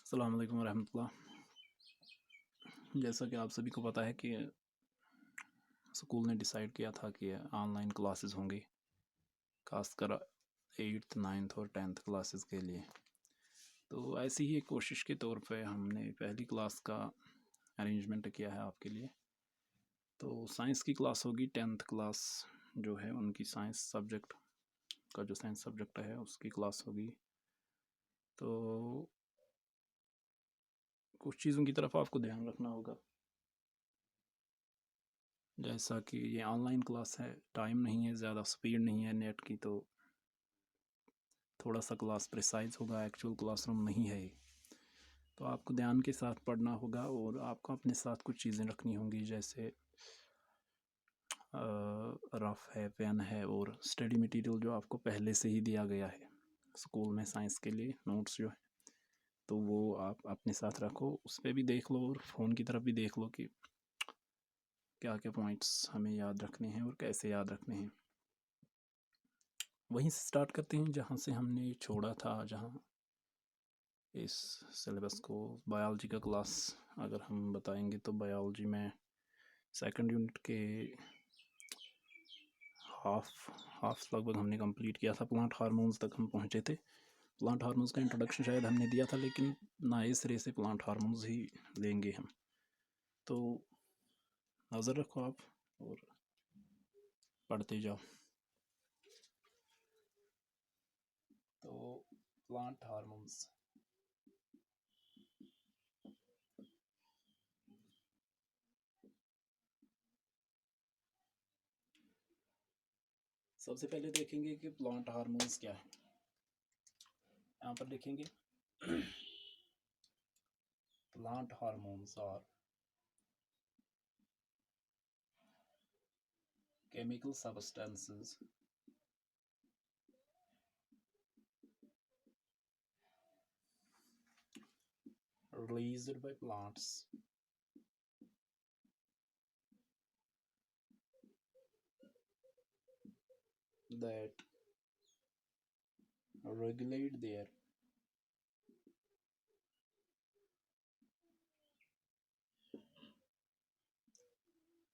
अस्सलाम वालेकुम रहमतुल्लाह। जैसा कि आप सभी को पता है कि स्कूल ने डिसाइड किया था कि ऑनलाइन क्लासेस होंगी, खासकर 8th 9th और 10th क्लासेस के लिए। तो ऐसी ही एक कोशिश के तौर पे हमने पहली क्लास का अरेंजमेंट किया है आपके लिए। तो साइंस की क्लास होगी, 10th क्लास जो है उनकी साइंस सब्जेक्ट का जो साइंस सब्जेक्ट है उसकी क्लास होगी। तो कुछ चीज़ों की तरफ आपको ध्यान रखना होगा, जैसा कि ये ऑनलाइन क्लास है, टाइम नहीं है, ज़्यादा स्पीड नहीं है नेट की, तो थोड़ा सा क्लास प्रिसाइज होगा, एक्चुअल क्लासरूम नहीं है ये। तो आपको ध्यान के साथ पढ़ना होगा और आपको अपने साथ कुछ चीज़ें रखनी होंगी, जैसे रफ़ है, पेन है और स्टडी मटेरियल जो आपको पहले से ही दिया गया है स्कूल में साइंस के लिए नोट्स जो है, तो वो आप अपने साथ रखो। उस पर भी देख लो और फ़ोन की तरफ भी देख लो कि क्या क्या पॉइंट्स हमें याद रखने हैं और कैसे याद रखने हैं। वहीं से स्टार्ट करते हैं जहाँ से हमने छोड़ा था, जहाँ इस सिलेबस को बायोलॉजी का क्लास अगर हम बताएंगे तो बायोलॉजी में सेकंड यूनिट के हाफ लगभग हमने कंप्लीट किया था। प्लांट हार्मोन्स तक हम पहुँचे थे। प्लांट हार्मोन्स का इंट्रोडक्शन शायद हमने दिया था, लेकिन नए सिरे से प्लांट हार्मोन्स ही लेंगे हम। तो नज़र रखो आप और पढ़ते जाओ। तो प्लांट हार्मोन्स, सबसे पहले देखेंगे कि प्लांट हार्मोन्स क्या है। यहाँ पर लिखेंगे plant hormones are chemical substances released by plants that regulate their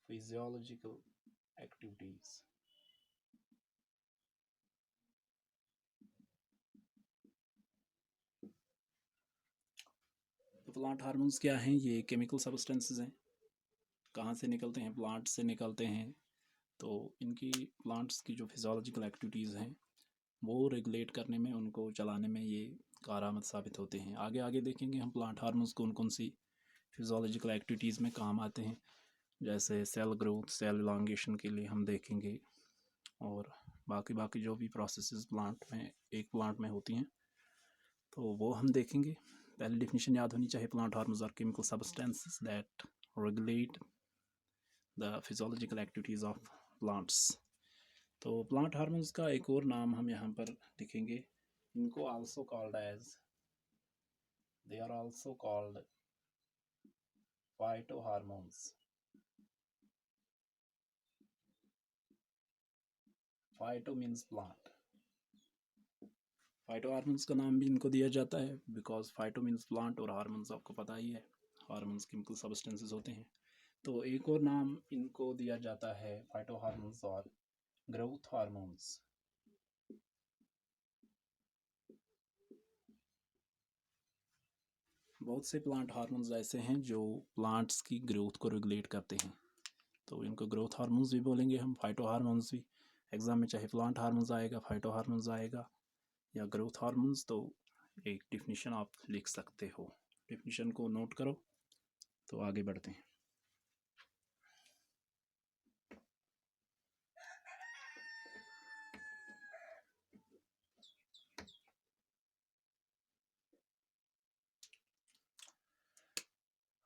physiological activities. तो प्लांट हार्मोन्स क्या हैं? ये केमिकल सब्सटेंसेस हैं। कहाँ से निकलते हैं? प्लांट से निकलते हैं। तो इनकी प्लांट्स की जो फिजियोलॉजिकल एक्टिविटीज़ हैं वो रेगुलेट करने में, उनको चलाने में ये कारआमद साबित होते हैं। आगे आगे देखेंगे हम प्लांट हार्मोन्स कौन कौन सी फिजियोलॉजिकल एक्टिविटीज़ में काम आते हैं, जैसे सेल ग्रोथ, सेल इलांगेशन के लिए हम देखेंगे, और बाकी बाकी जो भी प्रोसेसेस प्लांट में, एक प्लांट में होती हैं, तो वो हम देखेंगे। पहले डिफिनीशन याद होनी चाहिए। Plant hormones are chemical substances that regulate the physiological activities of plants. तो प्लांट हार्मोन्स का एक और नाम हम यहाँ पर लिखेंगे, इनको also called as, they are also called phytohormones. Phyto means plant. Phytohormones का नाम भी इनको दिया जाता है बिकॉज फाइटो मीन्स प्लांट और हार्मोन्स आपको पता ही है, हार्मोन्स केमिकल सब्सटेंसेस होते हैं। तो एक और नाम इनको दिया जाता है फाइटो हार्मोन्स और ग्रोथ हार्मोन्स। बहुत से प्लांट हार्मोन्स ऐसे हैं जो प्लांट्स की ग्रोथ को रेगुलेट करते हैं, तो इनको ग्रोथ हार्मोन्स भी बोलेंगे हम, फाइटो हार्मोन्स भी। एग्जाम में चाहे प्लांट हार्मोन्स आएगा, फाइटो हार्मोन्स आएगा या ग्रोथ हार्मोन्स, तो एक डिफिनीशन आप लिख सकते हो। डिफिनीशन को नोट करो। तो आगे बढ़ते हैं।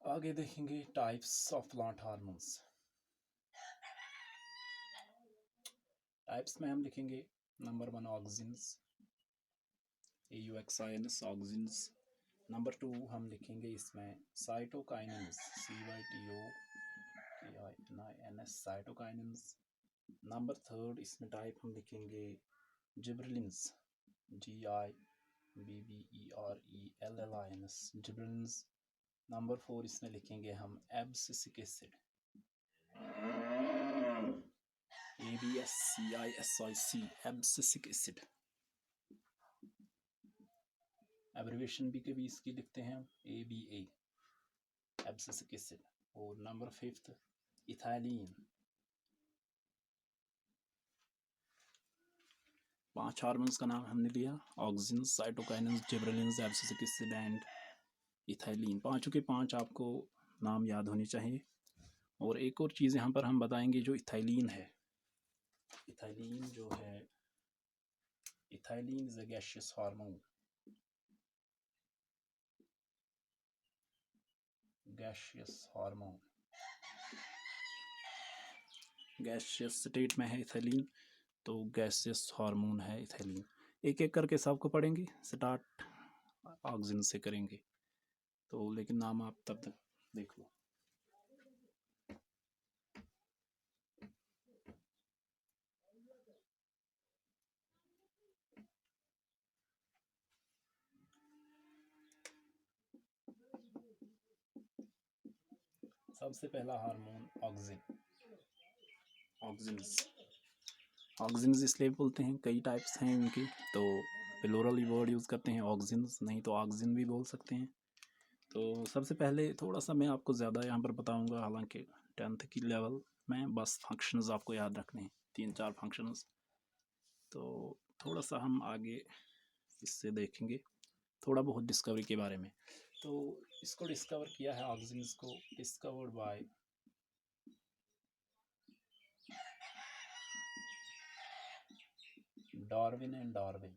आगे देखेंगे types of plant hormones. Types में हम लिखेंगे number 1 auxins, AUXINS auxins. Number 2 हम लिखेंगे इसमें साइटोकाइनिन्स, CYTOKININS साइटोकाइनिन्स। नंबर 3 इसमें टाइप हम लिखेंगे gibberellins, GI BBERELLINS gibberellins. Number 4 इसमें लिखेंगे हम abscisic acid, ABSCISIC, abscisic acid. Abbreviation भी कभी इसकी लिखते हैं ABA, एब्सिसिक एसिड। और नंबर 5 इथाइलिन। 5 हार्मोन्स का नाम हमने लिया, auxins, cytokinins, gibberellins, abscisic acid and ethylene. पांचों के पांच आपको नाम याद होने चाहिए। और एक और चीज़ यहाँ पर हम बताएंगे, जो इथाइलिन है, इथाइलिन जो है, ethylene is a gaseous hormone, gaseous hormone, gaseous state में है इथाइलिन, तो गैसियस हार्मोन है इथाइलिन। एक एक करके सबको पढ़ेंगे, स्टार्ट ऑक्सिन से करेंगे, तो लेकिन नाम आप तब तक देख लो। सबसे पहला हार्मोन ऑक्सिन, ऑक्सिन्स। ऑक्सिन्स इसलिए बोलते हैं, कई टाइप्स हैं इनके, तो प्लूरल वर्ड यूज़ करते हैं ऑक्सिन्स, नहीं तो ऑक्सिन भी बोल सकते हैं। तो सबसे पहले थोड़ा सा मैं आपको ज़्यादा यहाँ पर बताऊँगा, हालांकि 10th की लेवल में बस फंक्शंस आपको याद रखने हैं, 3-4 फंक्शंस। तो थोड़ा सा हम आगे इससे देखेंगे थोड़ा बहुत डिस्कवरी के बारे में। तो इसको डिस्कवर किया है, ऑक्सिन्स को discovered by Darwin and Darwin,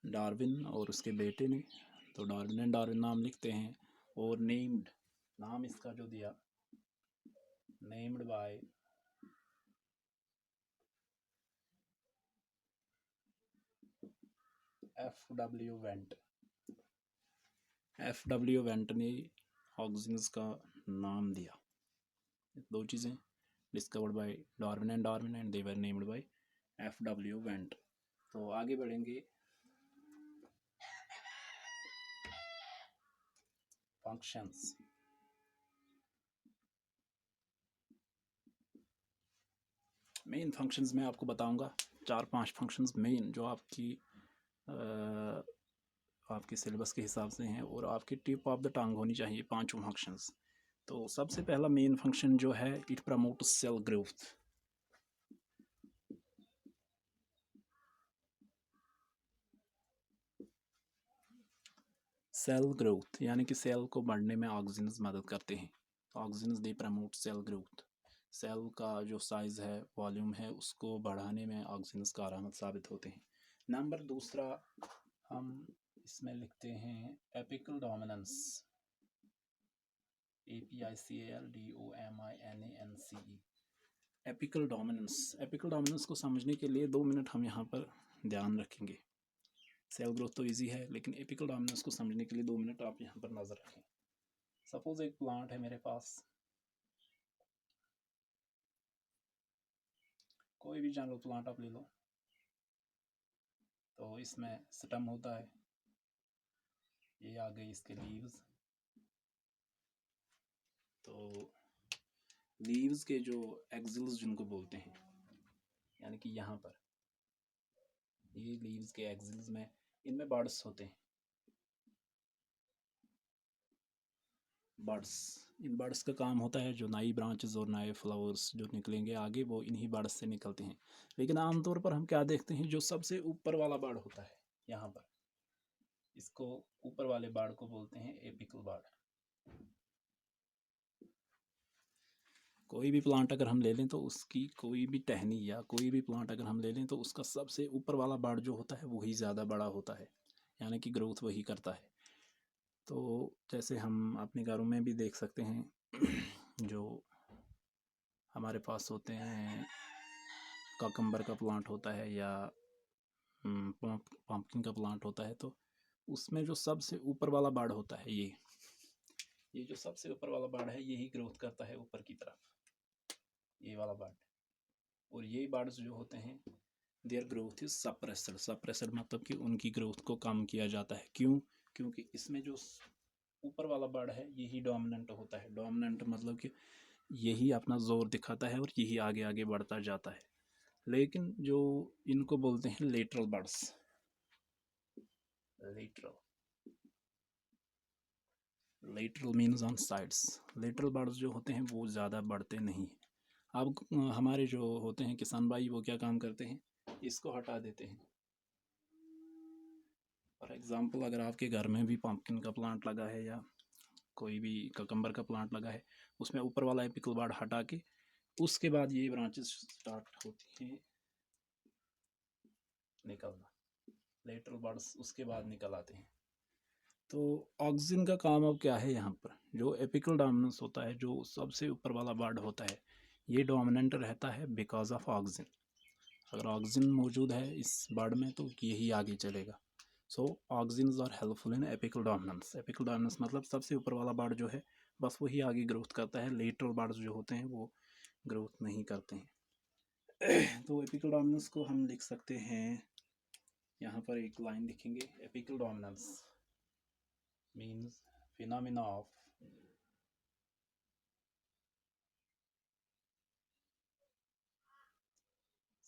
Darwin और उसके बेटे ने, तो डार्विन एंड डार्विन नाम लिखते हैं। और नेम्ड, नाम इसका जो दिया, named by FW went, FW went ने ऑक्सिन्स का नाम दिया। दो चीज़ें, discovered by Darwin and they were named by FW went. तो आगे बढ़ेंगे, फंक्शंस। मेन फंक्शंस मैं आपको बताऊंगा, 4-5 फंक्शंस मेन, जो आपके सिलेबस के हिसाब से हैं और आपकी टिप ऑफ द टंग होनी चाहिए, पांचों फंक्शंस। तो सबसे पहला मेन फंक्शन जो है, it promotes cell growth. Cell growth यानी कि सेल को बढ़ने में ऑक्सिन्स मदद करते हैं। Auxins they promote cell growth. Cell का जो साइज़ है, वॉल्यूम है, उसको बढ़ाने में ऑक्सिन्स कारगर साबित होते हैं। नंबर दूसरा हम इसमें लिखते हैं apical dominance, APICALDOMINANCE। Apical dominance, apical dominance को समझने के लिए 2 मिनट हम यहाँ पर ध्यान रखेंगे। सेल ग्रोथ तो इजी है, लेकिन एपिकल डोमिनेंस को समझने के लिए 2 मिनट आप यहाँ पर नजर रखें। सपोज एक प्लांट है मेरे पास, कोई भी जंगल प्लांट आप ले लो, तो इसमें स्टेम होता है, ये आ गई इसके लीव्स। तो लीव्स के जो एक्सिल्स जिनको बोलते हैं, यानी कि यहाँ पर ये लीव्स के एक्सिल्स में, इनमें बड्स होते हैं, बड्स। इन बड्स का काम होता है, जो नई ब्रांचेस और नए फ्लावर्स जो निकलेंगे आगे, वो इन्हीं बड्स से निकलते हैं। लेकिन आमतौर पर हम क्या देखते हैं, जो सबसे ऊपर वाला बड होता है यहाँ पर, इसको ऊपर वाले बड को बोलते हैं एपिकल बड। कोई भी प्लांट अगर हम ले लें, तो उसकी कोई भी टहनी या कोई भी प्लांट अगर हम ले लें, तो उसका सबसे ऊपर वाला बड जो होता है वही ज़्यादा बड़ा होता है, यानी कि ग्रोथ वही करता है। तो जैसे हम अपने घरों में भी देख सकते हैं, जो हमारे पास होते हैं, ककम्बर का प्लांट होता है या पम्पकिन का प्लांट होता है, तो उसमें जो सबसे ऊपर वाला बाड़ होता है, ये जो सबसे ऊपर वाला बाड़ है, यही ग्रोथ करता है ऊपर की तरफ, ये वाला बाड़। और ये बाड्स जो होते हैं, their growth is suppressed. Suppressed मतलब कि उनकी ग्रोथ को कम किया जाता है। क्यों? क्योंकि इसमें जो ऊपर वाला बर्ड है यही डोमिनेंट होता है। डोमिनेंट मतलब कि यही अपना जोर दिखाता है और यही आगे आगे बढ़ता जाता है। लेकिन जो इनको बोलते हैं lateral birds, lateral means on sides. Lateral birds जो होते हैं वो ज़्यादा बढ़ते नहीं। अब हमारे जो होते हैं किसान भाई वो क्या काम करते हैं, इसको हटा देते हैं। फॉर एग्ज़ाम्पल अगर आपके घर में भी पम्पकिन का प्लांट लगा है या कोई भी ककम्बर का प्लांट लगा है, उसमें ऊपर वाला एपिकल बर्ड हटा के उसके बाद ये ब्रांचेस स्टार्ट होती हैं निकलना। लेटरल बर्ड्स उसके बाद निकल आते हैं। तो ऑक्सीजन का काम अब क्या है यहाँ पर, जो एपिकल डोमिनेंस होता है, जो सबसे ऊपर वाला बर्ड होता है, ये डोमिनेंट रहता है बिकॉज ऑफ ऑक्सीजन। अगर ऑक्सीजन मौजूद है इस बर्ड में तो यही आगे चलेगा। So oxygen are helpful in apical dominance. Apical dominance मतलब सबसे ऊपर वाला बर्ड जो है बस वही आगे ग्रोथ करता है। लेटरल बर्ड्स जो होते हैं वो ग्रोथ नहीं करते हैं। तो एपिकल डोमिनेंस को हम लिख सकते हैं, यहाँ पर एक लाइन लिखेंगे, apical dominance means phenomena of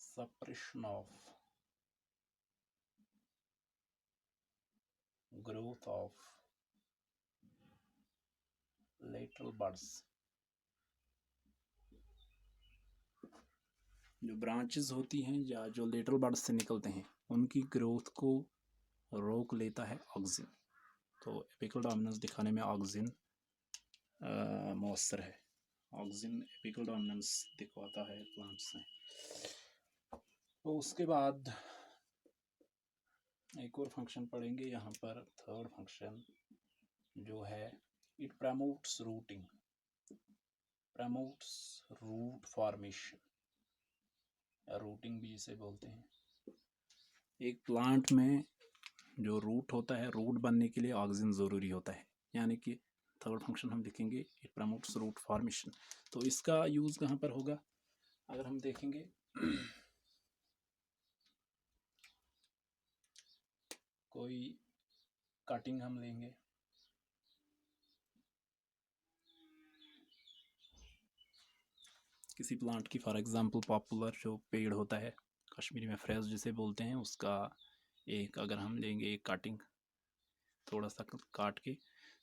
suppression of growth of lateral buds। जो ब्रांचेस होती हैं या जो लेटरल बर्ड्स से निकलते हैं उनकी ग्रोथ को रोक लेता है ऑक्सीजन। तो एपिकल डोमिनेंस दिखाने में ऑक्सीजन मौसर है। ऑक्सीजन एपिकल डोमिनेंस दिखवाता है प्लांट्स में। तो उसके बाद एक और फंक्शन पढ़ेंगे यहाँ पर, थर्ड फंक्शन जो है, it promotes rooting, promotes root formation, rooting भी इसे बोलते हैं। एक प्लांट में जो रूट होता है, रूट बनने के लिए ऑक्सीजन ज़रूरी होता है, यानी कि थर्ड फंक्शन हम लिखेंगे इट प्रमोट्स रूट फॉर्मेशन। तो इसका यूज़ कहाँ पर होगा, अगर हम देखेंगे कोई कटिंग हम लेंगे, किसी प्लांट की, फॉर एग्जांपल पॉपुलर जो पेड़ होता है कश्मीरी में फ्रेज जिसे बोलते हैं, उसका एक अगर हम लेंगे एक कटिंग थोड़ा सा काट के,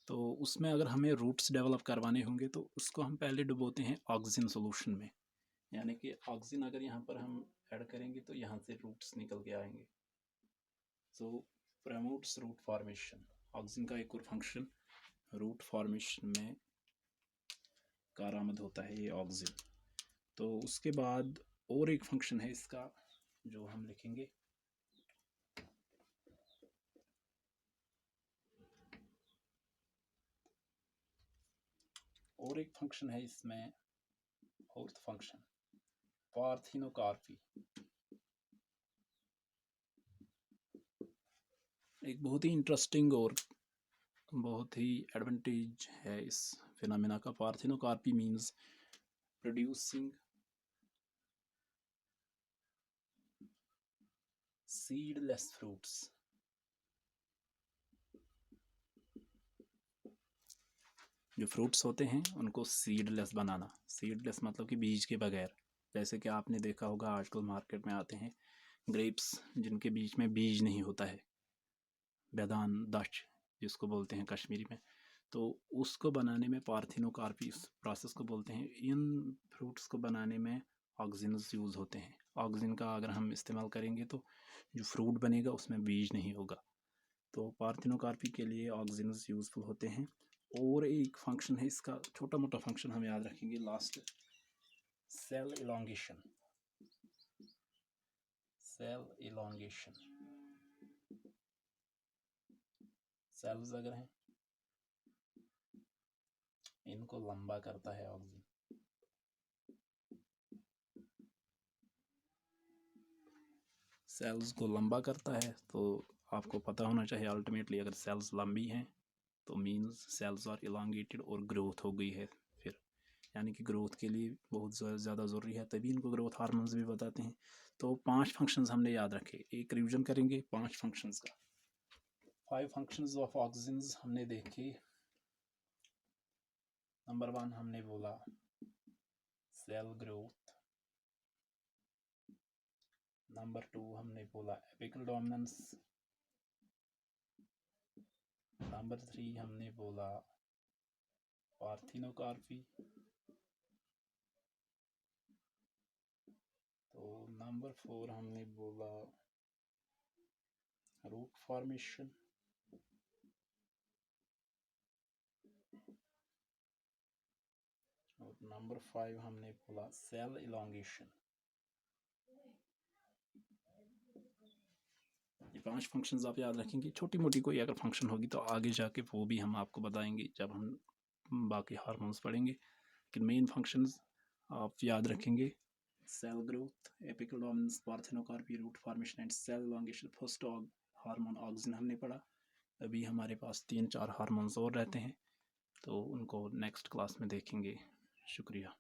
तो उसमें अगर हमें रूट्स डेवलप करवाने होंगे तो उसको हम पहले डुबोते हैं ऑक्सीजन सोल्यूशन में, यानी कि ऑक्सीजन अगर यहाँ पर हम ऐड करेंगे तो यहाँ से रूट्स निकल के आएंगे। सो प्रमोट्स रूट फॉर्मेशन। ऑक्सीजन का एक और फंक्शन रूट फॉर्मेशन में कारआमद होता है ये ऑक्सीजन। तो उसके बाद और एक फंक्शन है इसका जो हम लिखेंगे, और एक फंक्शन है इसमें, फोर्थ फंक्शन पार्थिनोकार्पी। एक बहुत ही इंटरेस्टिंग और बहुत ही एडवांटेज है इस फिनोमेना का। Parthenocarpy means producing seedless fruits. जो फ्रूट्स होते हैं उनको सीडलेस बनाना। सीडलेस मतलब कि बीज के बगैर। जैसे कि आपने देखा होगा आजकल मार्केट में आते हैं ग्रेप्स जिनके बीच में बीज नहीं होता है, बेदान दच जिसको बोलते हैं कश्मीरी में, तो उसको बनाने में पार्थिनोकार्पी इस प्रोसेस को बोलते हैं। इन फ्रूट्स को बनाने में ऑक्सीजन यूज़ होते हैं। ऑक्सीजन का अगर हम इस्तेमाल करेंगे तो जो फ्रूट बनेगा उसमें बीज नहीं होगा। तो पार्थिनोकार्पी के लिए ऑक्सीजन यूज़फुल होते हैं। और एक फंक्शन है इसका, छोटा मोटा फंक्शन हम याद रखेंगे last, cell elongation. Cell elongation, cells अगर हैं इनको लंबा करता है ऑक्सीजन। सेल्स को लंबा करता है, तो आपको पता होना चाहिए अल्टीमेटली अगर सेल्स लंबी हैं तो मींस सेल्स आर इलांगेटेड और ग्रोथ हो गई है। फिर यानी कि ग्रोथ के लिए बहुत ज़्यादा ज़रूरी है, तभी इनको ग्रोथ हार्मोन्स भी बताते हैं। तो 5 फंक्शंस हमने याद रखे, एक रिवीजन करेंगे 5 फंक्शंस का। 5 फंक्शंस ऑफ ऑक्सीजन्स हमने देखे। नंबर 1 हमने बोला सेल ग्रोथ। नंबर 2 हमने बोला एपिकल डोमिनेंस। नंबर 3 हमने बोला पार्थिनोकार्पी। तो नंबर 4 हमने बोला रूट फॉर्मेशन। और नंबर 5 हमने बोला सेल इलॉन्गेशन। ये 5 फंक्शंस आप याद रखेंगे। छोटी मोटी कोई अगर फंक्शन होगी तो आगे जाके वो भी हम आपको बताएंगे जब हम बाकी हार्मोन्स पढ़ेंगे, लेकिन मेन फंक्शंस आप याद रखेंगे। Cell growth, apical dominance, parthenocarpy, root formation and cell elongation. First hormone oxygen हमने पढ़ा। अभी हमारे पास 3-4 हार्मोन्स और रहते हैं, तो उनको नेक्स्ट क्लास में देखेंगे। शुक्रिया।